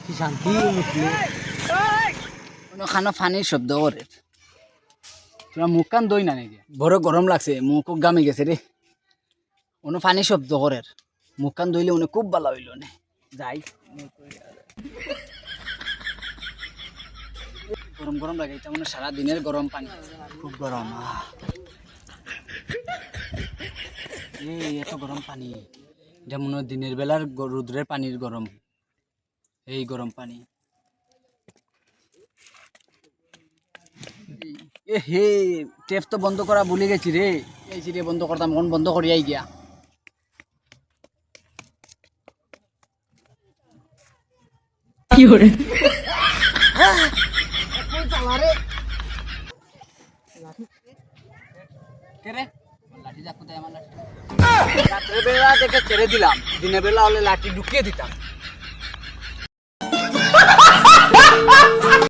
কি শান্তি উঠলে কোনো খানা ফানির শব্দ করে তোরা মুখ কান দই না নাকি বড় গরম লাগছে মুখ গামে গেছে রে কোনো ফানির শব্দ করে মুখ কান দইলে উনি খুব ভালো হইল নে যাই গরম গরম লাগে এটা মনে সারা দিনের গরম পানি খুব গরম এই এত গরম পানি এটা মনে হয় দিনের বেলার রুদ্রের পানির গরম এই গরম পানি এ হে টেপ তো বন্ধ করা ভুলে গেছি রে এই রে বন্ধ করতাম মন বন্ধ করিয়াই গিয়া কি করে রাত্রে বেলা দেখে ছেড়ে দিলাম দিনের বেলা হলে লাঠি ঢুকিয়ে দিতাম